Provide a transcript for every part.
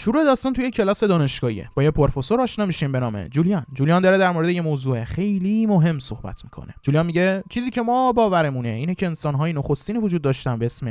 شروع داستان توی کلاس دانشگاهی با یه پروفسور آشنا میشیم به نام جولیان. جولیان داره در مورد یه موضوع خیلی مهم صحبت میکنه. جولیان میگه چیزی که ما باورمونه اینه که انسان‌های نخستین وجود داشتن به اسم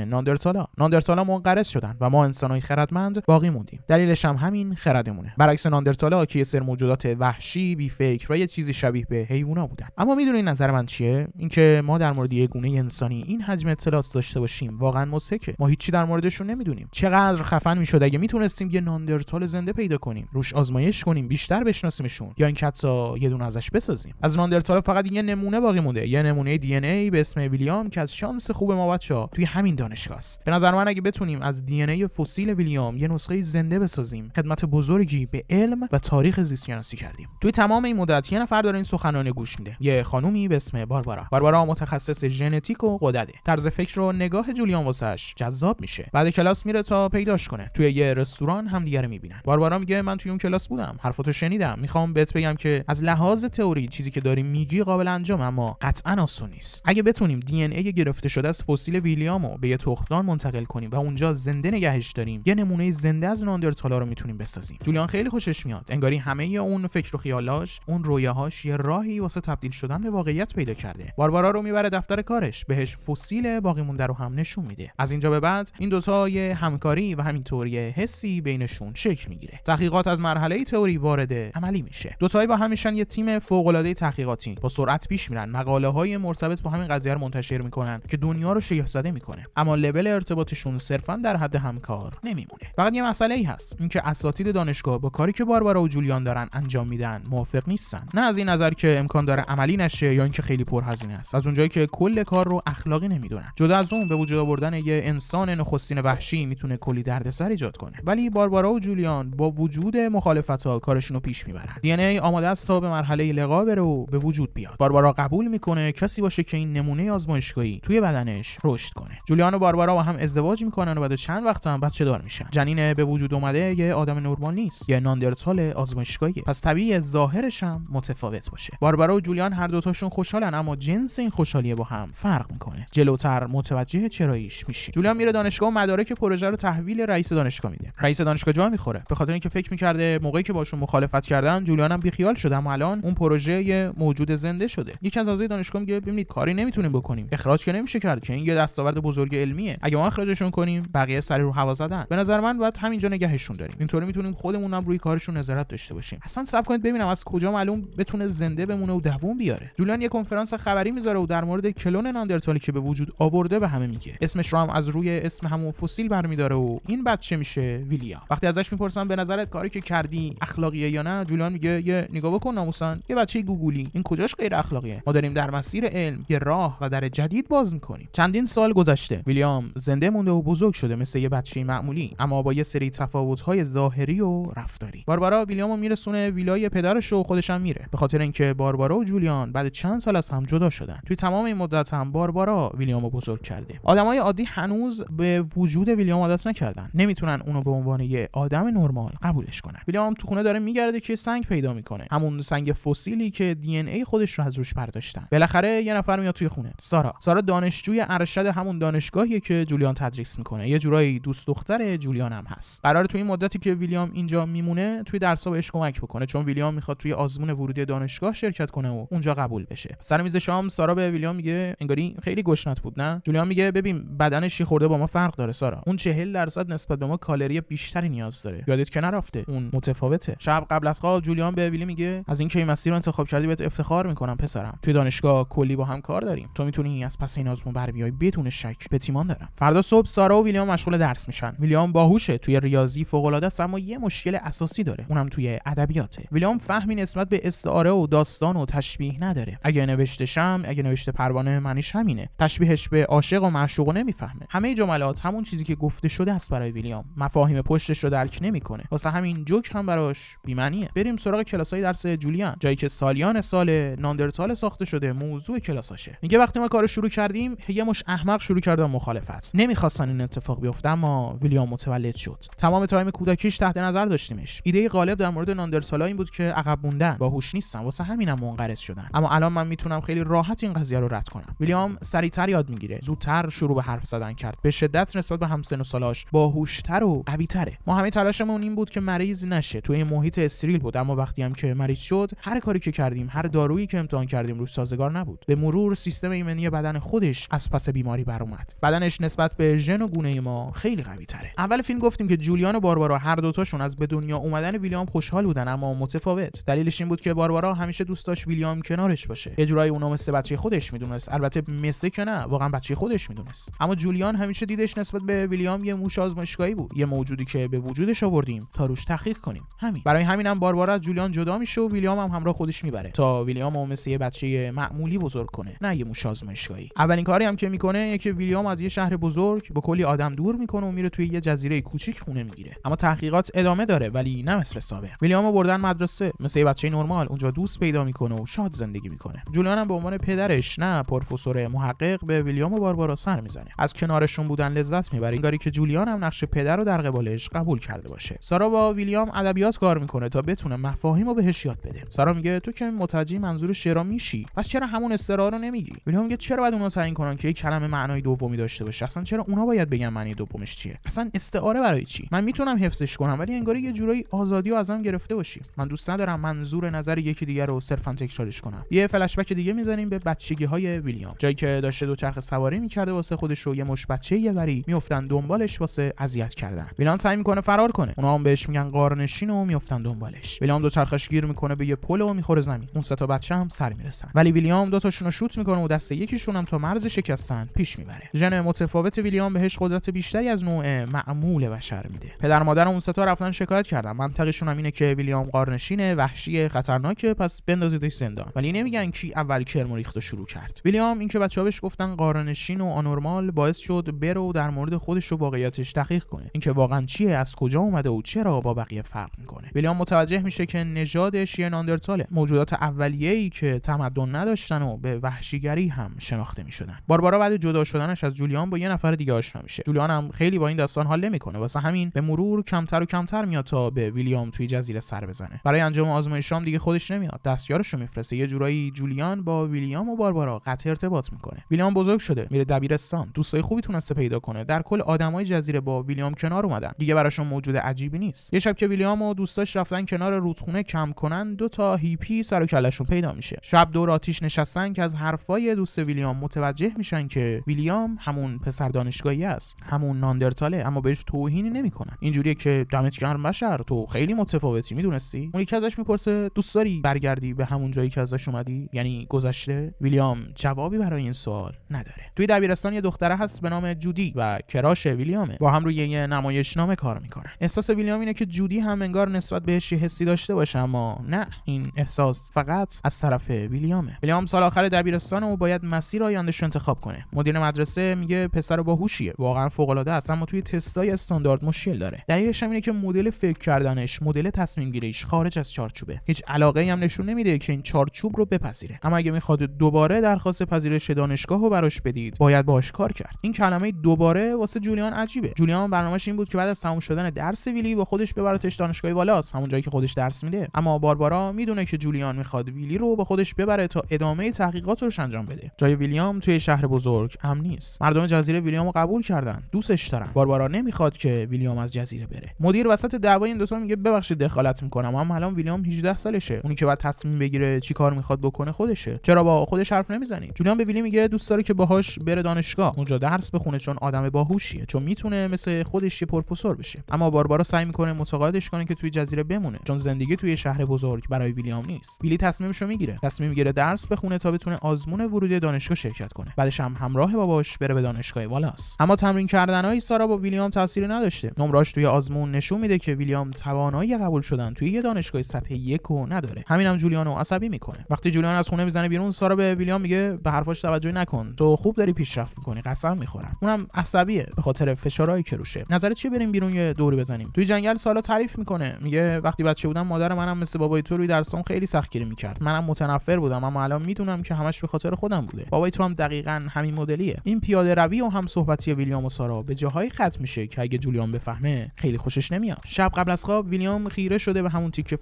ناندرتالا منقرض شدن و ما انسان‌های خردمند باقی موندیم. دلیلش هم همین خردمونه. برعکس ناندرتالا که یه سری موجودات وحشی، بی‌فکر و یه چیزی شبیه به حیونا بودن. اما میدونین نظر من چیه؟ اینکه ما در مورد یه گونه انسانی این حجم اطلاعات داشته باشیم واقعا مضحکه. ما هیچی در موردشون نمیدونیم. چقدر خفن میشد اگه میتونستیم یه ناندرتال زنده پیدا کنیم، روش آزمایش کنیم، بیشتر بشناسیمشون، یا اینکه حتی یه دونه ازش بسازیم. از ناندرتال فقط یه نمونه باقی مونده، یه نمونه دی ان ای به اسم ویلیام که از شانس خوب ما بچه‌ها توی همین دانشگاه است. به نظر من اگه بتونیم از دی ان ای فسیل ویلیام یه نسخه زنده بسازیم، خدمت بزرگی به علم و تاریخ زیست شناسی کردیم. توی تمام این مدت یه نفر داره این سخنرانی گوش میده، یه خانومی به اسم باربارا متخصص ژنتیک و غدده. طرز فکر و نگاه جولیان واسش جذاب میشه. بعد کلاس میره تا پیداش کنه. توی یه رستوران همدیگه رو میبینن. باربارا میگه من توی اون کلاس بودم، حرفاتو شنیدم، میخوام بهت بگم که از لحاظ تئوری چیزی که داری میگی قابل انجام، اما قطعا آسون نیست. اگه بتونیم دی ان ای گرفته شده از فسیل ویلیامو به یه تخمدان منتقل کنیم و اونجا زنده نگهش داریم، یه نمونه زنده از ناندرتالا رو میتونیم بسازیم. جولیان خیلی خوشش میاد. انگاری همه اون فکر و خیالاش، اون رویاهاش یه راهی واسه تبدیل شدن به واقعیت پیدا کرده. باربارا رو میبره دفتر کارش، بهش فسیل باقی مونده رو هم نشون میده. از اینجا به بعد این دو تا یه همکاری و همینطور یه حسی بینشون شکل میگیره. تحقیقات از مرحله تئوری وارد عملی میشه. دو تایی با هم میشن یه تیم فوق العاده تحقیقاتی. با سرعت پیش میرن، مقاله های مرتبط با همین قضیه رو منتشر میکنن که دنیا رو شگفت زده میکنه. اما لول ارتباطشون صرفا در حد همکار نمیمونه. فقط یه مسئله ای هست، اینکه اساتید دانشگاه با کاری که باربارا و جولیان دارن انجام میدن موافق نیستن. نه از این نظر که امکان داره عملی نشه یا اینکه خیلی پرهزینه است، از اونجایی که کل کار رو اخلاقی نمیدونن. جدا از اون به وجود آوردن یه انسان نخستین وحشی میتونه کلی دردسر ایجاد کنه. ولی باربارا و جولیان با وجود مخالفت‌ها کارشون رو پیش میبرن. دی ان ای آماده است تا به مرحله لقا بره و به وجود بیاد. باربارا قبول میکنه کسی باشه که این نمونه آزمایشگاهی توی بدنش رشد کنه. جولیان و باربارا با هم ازدواج میکنن و بعد چند وقت هم بچه دار میشن. جنین به وجود اومده یه آدم نرمال نیست، یه ناندرتال آزمایشگاهیه. پس طبیعیه ظاهرش هم متفاوت باشه. باربارا و جولیان هر دو تاشون خوشحالن، اما جنس این خوشحالی با هم فرق میکنه. جلوتر متوجه چراییش میشی. جولیان میره دانشگاه و مدارک پروژه رو تحویل رئیس دانشگاه میده. رئیس دانشگاه جا میخوره، به خاطر اینکه فکر میکرده موقعی که باشون مخالفت کردن جولیان هم بیخیال شده، اما الان اون پروژه یه موجود زنده شده. یکی از اعضای دانشگاه میگه ببینید کاری نمیتونیم بکنیم، اخراج که نمیشه کرد که این یه دستاورد بزرگ علمیه، اگه ما اخراجشون کنیم بقیه سری رو هوا زدن. به نظر من باید همینجا نگهشون داریم، اینطوری میتونیم خودمون هم روی کارشون نظارت داشته باشیم. اصلا صبر کنید ببینم از کجا معلوم بتونه زنده بمونه و دووم بیاره. جولیان یه کنفرانس خبری میذاره و در مورد کلون ناندرتالی که به وجود آورده به همه میگه. اسمش رو هم از روی اسم همون فسیل برمیداره و این بچه میشه ویلیام. وقتی ازش میپرسن به نظرت کاری که کردی اخلاقیه یا نه، جولیان میگه یه نگاه بکن ناموسن، یه بچه گوگولی، این کجاش غیر اخلاقیه؟ ما داریم در مسیر علم یه راه و در جدید باز میکنیم. چندین سال گذشته، ویلیام زنده مونده و بزرگ شده مثل یه بچه معمولی، اما با یه سری تفاوت‌های ظاهری و رفتاری. باربارا ویلیامو میرسونه ویلای پدرش و خودش هم میره، به خاطر اینکه باربارا و جولیان بعد چند سال از هم جدا شدن. توی تمام این مدت هم باربارا ویلیامو بزرگ کرده. آدمای عادی هنوز به وجود ویلیام عادت نکردن، نمیتونن اونو به عنوان یه آدم نرمال قبولش کنن. ویلیام تو خونه داره میگرده که سنگ پیدا میکنه، همون سنگ فسیلی که دی ان ای خودش رو از روش برداشتن. بالاخره یه نفر میاد توی خونه، سارا دانشجوی ارشد همون دانشگاهیه که جولیان تدریس میکنه، یه جورایی دوست دختر جولیان هم هست. قراره توی این مدتی که ویلیام اینجا میمونه توی درس‌ها بهش کمک بکنه، چون ویلیام میخواد توی آزمون ورودی دانشگاه شرکت کنه و اونجا قبول بشه. سر میز شام سارا به ویلیام میگه انگاری خیلی گشنت بود نه؟ جولیان میگه ببین بدنش خورده با ما فرق داره سارا، اون 40% نسبت به ما کالری بیشتری نیاز داره، یادت که نرفته اون متفاوته. شب قبل از خواب جولیان به ویلی میگه از اینکه این مسیر رو انتخاب کردی بهت افتخار میکنم پسرم، توی دانشگاه کلی با هم کار داریم، تو میتونی از پس این آزمون بر بیای بدون شک، به ایمان دارم. فردا صبح سارا و ویلیام مشغول درس میشن. ویلیام باهوشه، توی ریاضی فوق العاده است، اما یه مشکل اساسی داره، اونم توی ادبیاته. ویلیام فهمی نسبت به استعاره و داستان و تشبیه نداره. اگه نوشته شمع، اگه نوشته پروانه، معنیش همینه. تشبیهش به عاشق و معشوق نمیفهمه. همه جملات همون چیزی که گفته شده است برای ویلیام. مفاهیم پشتش رو درک نمیکنه. واسه همین جوک هم براش بی‌معنیه. بریم سراغ کلاسای درس جولیان، جایی که سالیان سال ناندرتال ساخته شده موضوع کلاساشه. میگه وقتی ما کارو شروع کردیم یه مش احمق شروع کردن مخالفت، نمیخواستن این اتفاق بیفته، اما ویلیام متولد شد. تمام تایم کودکیش تحت نظر داشتیمش. ایده غالب در مورد ناندرتالا این بود که عقب موندن، باهوش نیستن، واسه همینم منقرض شدن. اما الان من میتونم خیلی راحت این قضیه رو رد کنم. ویلیام سریعتر یاد میگیره، زودتر شروع به حرف زدن کرد، به شدت نسبت به همسن و سالاش باهوشتر و قوی‌تره. ما همه تلاشمون این بود که مریض نشه. توی محیط استریل بود، اما وقتی هم که مریض شد، هر کاری که کردیم، هر دارویی که امتحان کردیم روش سازگار نبود. به مرور سیستم ایمنی بدن خودش از پس بیماری برآمد. بدنش نسبت به ژن و گونه ما خیلی قوی تره. اول فیلم گفتیم که جولیان و باربارا هر دوتاشون از به دنیا اومدن ویلیام خوشحال بودن، اما متفاوت. دلیلش این بود که باربارا همیشه دوست داشت ویلیام کنارش باشه. یه جورایی اونو مثل بچه خودش میدونست. البته مثل که نه، واقعا بچه خودش میدونست. اما جولیان همیشه دیدش نسبت به ویلیام یه موش آزمایشگاهی بود، یه موجودی که به وجودش آوردیم تا روش تحقیق کنیم. همین. برای همینم باربارا از جولیان جدا میشه و ویلیام هم همراه خودش میبره تا ویلیامو مثل یه بچه معمولی بزرگ کنه، نه یه موش آزمایشگاهی. اولین کاری هم که میکنه اینه که ویلیام از یه شهر بزرگ با کلی آدم دور میکنه و میره توی یه جزیره کوچیک خونه میگیره. اما تحقیقات ادامه داره، ولی نه مثل سابق. ویلیامو بردن مدرسه، مثل یه بچه نرمال اونجا دوست پیدا میکنه و شاد زندگی میکنه. جولیان هم به عنوان پدرش، نه پروفسور محقق، به ویلیام و باربارا سر میزنه. از کنارشون بودن لذت میبره، انگاری که جولیان هم نقش پدر رو در قبالش قبول کرده باشه. سارا با ویلیام ادبیات کار میکنه تا بتونه مفاهیمو بهش یاد بده. سارا میگه تو که متوجه منظور شعرا میشی، پس چرا همون استعاره رو نمیگی؟ ویلیام میگه چرا باید اونا تعیین کنن که یک کلمه معنای دومی داشته باشه؟ اصلا چرا اونا باید بگن معنی دومش چیه؟ اصلا استعاره برای چی؟ من میتونم حفظش کنم، ولی انگاری یه جورایی آزادی رو ازم گرفته باشی. من دوست ندارم منظور نظر یکی دیگه رو صرفا تکرارش کنم. یه فلش بک دیگه میزنیم به بچگی‌های ویلیام، جایی که داشته دوچرخه سواری میکرده واسه خودش و یه مش بچه یه وری میافتن دنبالش واسه اذیت کردن. ویلیام سعی میکنه فرار کنه، اونا هم بهش میگن غارنشین و میافتن دنبالش. ویلیام دوچرخش گیر میکنه به یه پل و میخوره زمین. اون سه تا بچه هم سر میرسن، ولی ویلیام دو تاشون رو شوت میکنه و دست یکیشون هم تا مرز شکستن پیش میبره. ژن متفاوت ویلیام بهش قدرت بیشتری از نوع معمول بشر میده. پدر مادر اون سه تا رفتن شکایت کردن، منطقشون هم اینه که ویلیام غارنشینه، وحشی، خطرناکه، پس بندازیدش زندان. ولی نمیگن کی اول کرم ریختو شروع کرد. ویلیام اینکه بچه‌ها بهش گفتن غارنشین و آنورمال باعث شد برو در مورد خودش و واقعیتش تحقیق کنه، اینکه واقعا چیه، از کجا اومده و چرا با بقیه فرق میکنه. ویلیام متوجه میشه که نژادش یه ناندرتاله، موجودات اولیه‌ای که تمدن نداشتن و به وحشیگری هم شناخته میشدن. باربارا بعد جدا شدنش از جولیان با یه نفر دیگه آشنا میشه. جولیان هم خیلی با این داستان حال نمیکنه، واسه همین به مرور کمتر و کمتر میاد تا به ویلیام توی جزیره سر بزنه. برای انجام آزمایشام دیگه خودش نمیاد، دستیارش رو میفرسته. یه جورایی جولیان با ویلیام و باربارا قطع ارتباط میکنه. ویلیام بزرگ شده، میره دبیرستان، دوستای خوبی تونسته پیدا کنه. در کل آدمای جزیره با ویلیام کنار اومدن، دیگه براشون موجود عجیبی نیست. یه شب که ویلیام و دوستاش رفتن کنار رودخونه کم کنن، دو تا هیپی سر و کلهشون پیدا میشه. شب دور آتیش نشستن که از حرفای دوست ویلیام متوجه میشن که ویلیام همون پسر دانشگاهی است، همون ناندرتاله، اما بهش توهینی نمیکنن. اینجوریه که دمت گرم بشر، تو خیلی متفاوتی، میدونستی؟ اون یکی ازش میپرسه دوست داری برگردی به همون جایی که ازش اومدی، یعنی گذشته؟ ویلیام جوابی برای این سوال نداره. توی دبیرستان یه دختره هست به نام جودی و کراش ویلیامه. با هم روی یه نمایشنامه کار میکنن. احساس ویلیام اینه که جودی هم انگار نسبت بهش یه حسی داشته باشه، اما نه، این احساس فقط از طرف ویلیامه. ویلیام سال آخر دبیرستان و باید مسیر آینده‌اش رو انتخاب کنه. مدیر مدرسه میگه پسر باهوشیه، واقعا فوق العاده است، اما توی تستای استاندارد مشکل داره. دلیلش هم اینه که مدل فکر کردنش، مدل تصمیم گیریش خارج از چارچوبه. هیچ علاقه‌ای هم نشون نمیده که این چارچوب رو بپذیره. اما اگه میخواد دوباره درخواست پذیرش دانشگاه رو براش بدید، باید باهاش کار کرد. این کلمه دوباره واسه جولیان عجیبه. جولیان برنامه‌اش این بود که بعد از تموم شدن درس ویلی با خودش ببرتش دانشگاه والاس، همون جایی که خودش درس میده. اما باربارا میدونه که جولیان میخواد ویلی رو با خودش ببره تا ادامه تحقیقاتش انجام بده. جای ویلیام توی شهر بزرگ امن نیست. مردم جزیره ویلیامو قبول کردن، دوستش دارن. باربارا نمیخواد که ویلیام از جزیره بره. مدیر وسط دعوای این دو تا میگه ببخشید دخالت میکنم، اما الان ویلیام 18 سالشه. اونی که بعد تصمیم بگیره چی کار میخواد بکنه خودشه. چرا با خودش حرف نمیزنی؟ جولیان به ویلی میگه دوست داره که باهاش بره دانشگاه، اونجا درس بخونه، چون آدم باهوشیه، چون میتونه مثل خودش یه پروفسور بشه. اما باربارا سعی میکنه متقاعدش کنه که توی جزیره بمونه، چون زندگی توی شهر بزرگ برای ویلیام نیست. ویلی تصمیمشو میگیره درس بخونه تا بتونه آزمون ورودی دانشگاه شرکت کنه. بعدش هم همراه باباش بره به دانشگاه والاس. اما تمرین کردنهای سارا با ویلیام تأثیری نداشته. نمره‌اش توی آزمون نشون میده که ویلیام توانایی قبول شدن توی یه دانشگاه سطح 1 رو نداره. همینم جولیانو عصبی میکنه. وقتی جولیان از خونه میزنه بیرون، سارا به ویلیام میگه به حرفاش توجه نکن، تو خوب داری پیشرفت میکنی، قسم میخورم. اونم عصبیه به خاطر فشارهایی که روشه. نظرت چیه بریم بیرون یه دوری بزنیم؟ توی جنگل سالا تعریف میکنه، میگه وقتی بچه بودم مادر منم مثل بابای تو روی درسام خیلی سختگیری میکرد. منم متنفر بودم، اما الان میدونم که همش به خاطر خودم بوده. بابای تو هم دقیقاً همین مدلیه. این پیاده روی و هم صحبتی ویلیام و سارا به جاهای ختم میشه که اگه جولیان بفهمه خیلی خوشش نمیاد. شب قبل از خواب ویلیام خیره شده به همون تیکه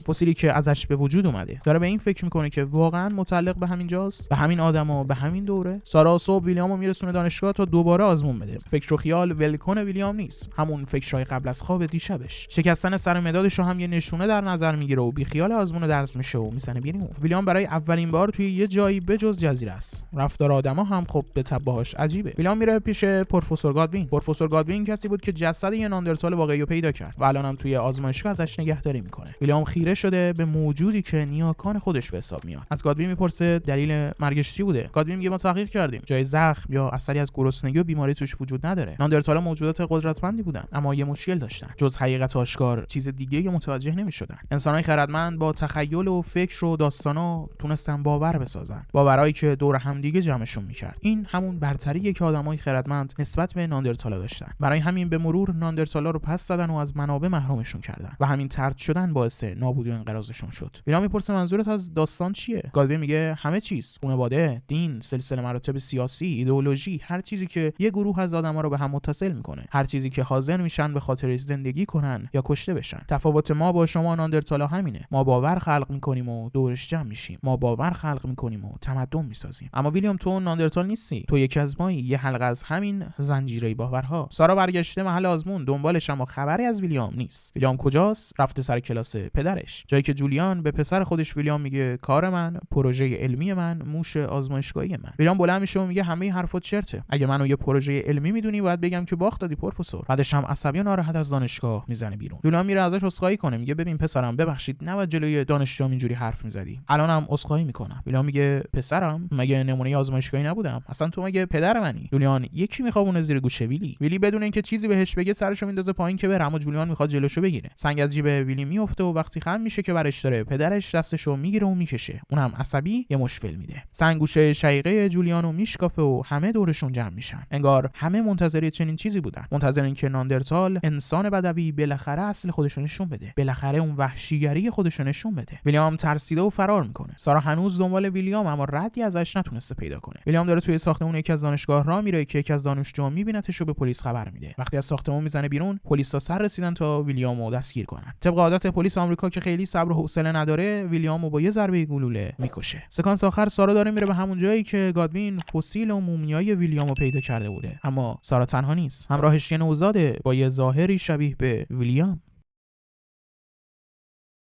فسیلی که ازش به وجود اومده. داره به این فکر میکنه که واقعاً متعلق به همین جاست، به همین آدما، به همین دوره. سارا صبح ویلیامو میرسونه دانشگاه تا دوباره آزمون بده. فکر و خیال ولکن ویلیام نیست. همون فکرای قبل از خواب دیشبش. شکستن سر مدادش رو هم یه نشونه در نظر میگیره و بیخیال آزمون درس میشه و میزنه بیرون. ویلیام برای اولین بار توی یه جایی بجز جزیره است. رفتار آدما هم خب به تبع باهاش عجیبه. ویلیام میره پیش پروفسور گادوین. پروفسور گادوین کسی بود که جسد یه ناندرتال واقعی رو پیدا کرد و الانم توی آزمایشگاه ازش نگهداری میکنه. ویلیام خیره شده به موجودی که نیاکان خودش به حساب میاد. از گادوین میپرسه دلیل مرگش چی بوده. گادوین میگه ما تحقیق کردیم، جای زخم یا اثری از گرسنگی و بیماری توش وجود نداره. ناندرتال‌ها موجودات قدرتمندی بودن، اما یه مشکل داشتن. جز حقیقت آشکار چیز دیگه‌ای متوجه نمی‌شدن. انسان‌های خردمند با تخیل و فکر و داستانا تونستن باور بسازن. باورایی که دور هم دیگه جمعشون می‌کرد. این همون برتریه که آدمای خردمند نسبت به ناندرتال‌ها داشتن. برای همین به مرور ناندرتال‌ها رو پس زدن و از منابع محرومشون کردن و همین طرد شدن باعث نابودی و انقراضشون شد. ویلیام میپرسه منظورت از داستان چیه؟ گادوین میگه همه چیز، خانواده، دین، سلسله مراتب سیاسی، ایدئولوژی، هر چیزی که یه گروه از آدما رو به هم متصل میکنه، هر چیزی که حاضر میشن به خاطرش زندگی کنن یا کشته بشن. تفاوت ما با شما ناندرتالا همینه. ما باور خلق میکنیم و دورش جمع میشیم. ما باور خلق میکنیم و تمدن میسازیم. اما ویلیام تو ناندرتال نیستی. تو یکی از مایی، یه حلقه از همین زنجیره باورها. سارا برگشته محل آزمون دنبالش، اما خبری از ویلیام نیست. ویلیام کجاست؟ رفته سر کلاس پدرش. جایی که جولیان به پسر خودش ویلیام میگه کار من، پروژه علمی من، موش آزمایشگاهی من. ویلیام بلند میشه و میگه همه حرفات چرته. اگه منو یه پروژه علمی میدونی باید بگم که باخت دادی پروفسور. بعدش هم عصبی و ناراحت از دانشگاه میزنه بیرون. جولیان میره ازش عذرخواهی کنه، میگه ببین پسرم ببخشید نباید جلوی دانشجوام اینجوری حرف میزدی. الانم عذرخواهی میکنم. ویلیام میگه پسرم مگه نمونه آزمایشگاهی نبودم؟ اصلا تو مگه پدر منی؟ جولیان یکی میخوابونه زیر گوشه ویلی بدون اینکه چیزی بهش بگه سرشو میندازه پایین که بره، اما جولیان میخواد جلوشو بگیره. سنگ از جیب ویلی میفته و وقتی خم میشه که برش داره، پدرش دستشو میگیره و میکشه. اونم عصبی یه مشفل میده. سنگ گوشه شقیقه جولیانو میشکافه و همه دورشون جمع میشن. انگار همه منتظر چنین چیزی بودن، منتظر اینکه ناندرتال انسان بدوی بالاخره اصل خودش رو نشون بده، بالاخره اون وحشیگری خودش رو نشون بده. ویلیام ترسیده و فرار میکنه. سارا هنوز دنبال ویلیام، اما ردی ازش نتونسته پیدا کنه. ویلیام داره توی ساختمون یکی از دانشگاه راه میره که یکی از دانشجوها میبینتش و به پلیس خبر میده. وقتی از ساختمون میزنه بیرون، پلیسا سر رسیدن تا ویلیامو دستگیر کنن. طبق عادت پلیس آمریکا که خیلی صبر و حوصله نداره، ویلیامو با یه ضربه گلوله میکشه. سکانس آخر سارا داره میره به همون جایی که گادوین فسیل و مومیای ویلیامو پیدا کرده بوده، اما سارا تنها نیست. همراهش یه نوزاده با یه ظاهری شبیه به ویلیام.